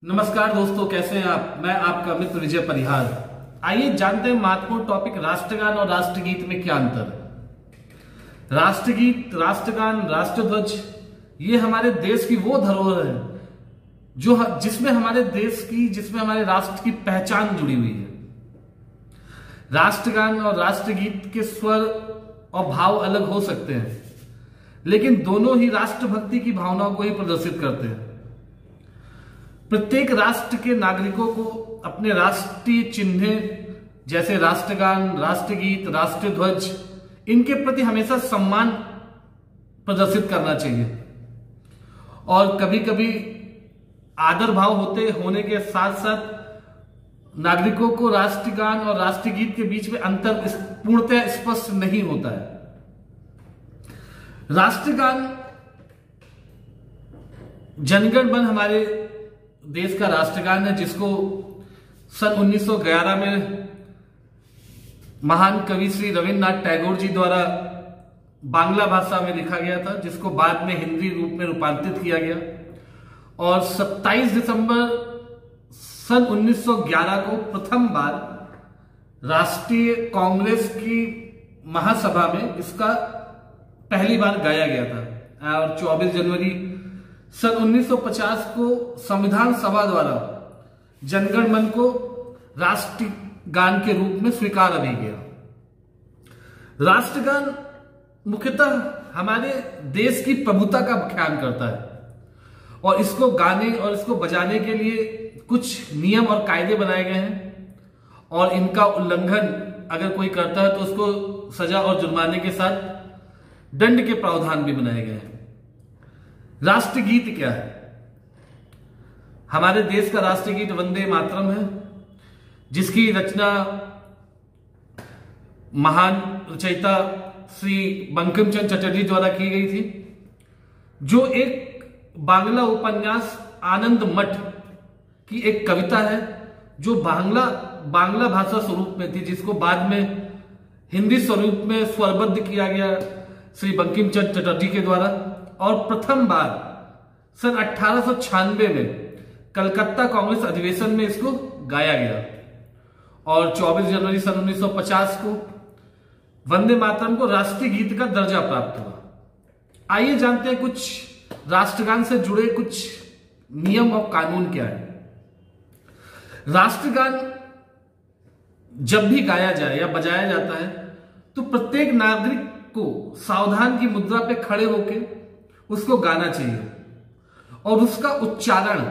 नमस्कार दोस्तों, कैसे हैं आप। मैं आपका मित्र विजय परिहार। आइए जानते हैं महत्वपूर्ण टॉपिक राष्ट्रगान और राष्ट्रगीत में क्या अंतर है। राष्ट्रगीत, राष्ट्रगान, राष्ट्रध्वज ये हमारे देश की वो धरोहर है जो जिसमें हमारे देश की, जिसमें हमारे राष्ट्र की पहचान जुड़ी हुई है। राष्ट्रगान और राष्ट्रगीत के स्वर और भाव अलग हो सकते हैं, लेकिन दोनों ही राष्ट्रभक्ति की भावनाओं को ही प्रदर्शित करते हैं। प्रत्येक राष्ट्र के नागरिकों को अपने राष्ट्रीय चिन्ह जैसे राष्ट्रगान, राष्ट्रगीत, राष्ट्रध्वज इनके प्रति हमेशा सम्मान प्रदर्शित करना चाहिए। और कभी कभी आदर भाव होने के साथ साथ नागरिकों को राष्ट्रगान और राष्ट्रगीत के बीच में अंतर पूर्णतः स्पष्ट नहीं होता है। राष्ट्रगान जनगण मन हमारे देश का राष्ट्रगान है, जिसको सन 1911 में महान कवि श्री रविन्द्रनाथ टैगोर जी द्वारा बांग्ला भाषा में लिखा गया था, जिसको बाद में हिंदी रूप में रूपांतरित किया गया। और 27 दिसंबर सन 1911 को प्रथम बार राष्ट्रीय कांग्रेस की महासभा में इसका पहली बार गाया गया था। और 24 जनवरी सन 1950 को संविधान सभा द्वारा जनगण मन को राष्ट्रीय गान के रूप में स्वीकारा भी गया। राष्ट्रगान मुख्यतः हमारे देश की प्रभुता का बखान करता है और इसको गाने और इसको बजाने के लिए कुछ नियम और कायदे बनाए गए हैं, और इनका उल्लंघन अगर कोई करता है तो उसको सजा और जुर्माने के साथ दंड के प्रावधान भी बनाए गए हैं। राष्ट्रगीत क्या है? हमारे देश का राष्ट्रगीत वंदे मातरम है, जिसकी रचना महान रचयिता श्री बंकिम चंद्र चटर्जी द्वारा की गई थी, जो एक बांग्ला उपन्यास आनंद मठ की एक कविता है, जो बांग्ला भाषा स्वरूप में थी, जिसको बाद में हिंदी स्वरूप में स्वरबद्ध किया गया श्री बंकिम चंद्र चटर्जी के द्वारा। और प्रथम बार सन 1896 में कलकत्ता कांग्रेस अधिवेशन में इसको गाया गया। और 24 जनवरी सन 1950 को वंदे मातरम को राष्ट्रीय गीत का दर्जा प्राप्त हुआ। आइए जानते हैं कुछ राष्ट्रगान से जुड़े कुछ नियम और कानून क्या है। राष्ट्रगान जब भी गाया जाए या बजाया जाता है तो प्रत्येक नागरिक को सावधान की मुद्रा पे खड़े होकर उसको गाना चाहिए और उसका उच्चारण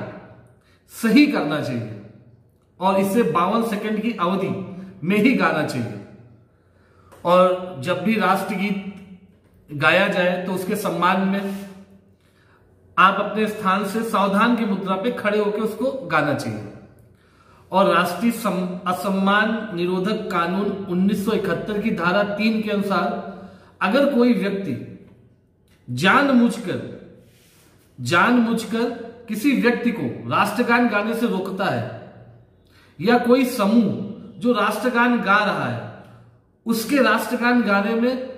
सही करना चाहिए, और इसे 52 सेकंड की अवधि में ही गाना चाहिए। और जब भी राष्ट्रगीत गाया जाए तो उसके सम्मान में आप अपने स्थान से सावधान की मुद्रा पे खड़े होकर उसको गाना चाहिए। और राष्ट्रीय असम्मान निरोधक कानून 1971 की धारा 3 के अनुसार अगर कोई व्यक्ति जानबूझकर किसी व्यक्ति को राष्ट्रगान गाने से रोकता है, या कोई समूह जो राष्ट्रगान गा रहा है उसके राष्ट्रगान गाने में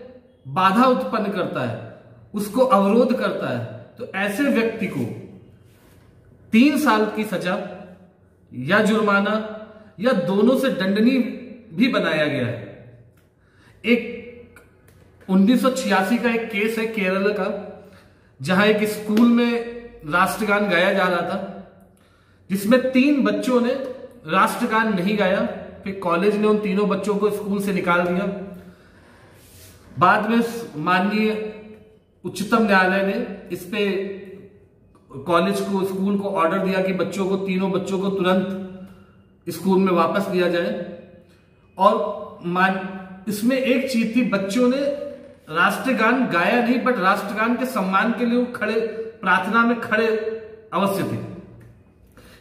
बाधा उत्पन्न करता है, उसको अवरोध करता है, तो ऐसे व्यक्ति को 3 साल की सजा या जुर्माना या दोनों से दंडनीय भी बनाया गया है। एक 1986 का एक केस है केरल का, जहां एक स्कूल में राष्ट्रगान गाया जा रहा था, जिसमें 3 बच्चों ने राष्ट्रगान नहीं गाया। फिर कॉलेज ने उन तीनों बच्चों को स्कूल से निकाल दिया। बाद में माननीय उच्चतम न्यायालय ने इस पे कॉलेज को, स्कूल को ऑर्डर दिया कि तीनों बच्चों को तुरंत स्कूल में वापस लिया जाए। और इसमें एक चीज थी, बच्चों ने राष्ट्रगान गाया नहीं, बट राष्ट्रगान के सम्मान के लिए वो खड़े, प्रार्थना में खड़े अवश्य थे।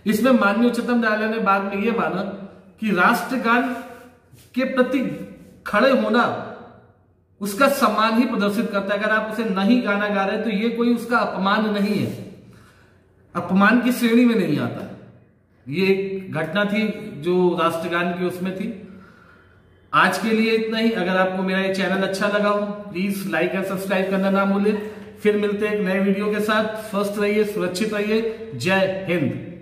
इसमें माननीय उच्चतम न्यायालय ने बाद में यह माना कि राष्ट्रगान के प्रति खड़े होना उसका सम्मान ही प्रदर्शित करता है। अगर आप उसे नहीं गाना गा रहे तो ये कोई उसका अपमान नहीं है, अपमान की श्रेणी में नहीं आता। ये एक घटना थी जो राष्ट्रगान की उसमें थी। आज के लिए इतना ही। अगर आपको मेरा ये चैनल अच्छा लगा हो प्लीज लाइक और सब्सक्राइब करना ना भूलें। फिर मिलते हैं एक नए वीडियो के साथ। स्वस्थ रहिए, सुरक्षित रहिए। जय हिंद।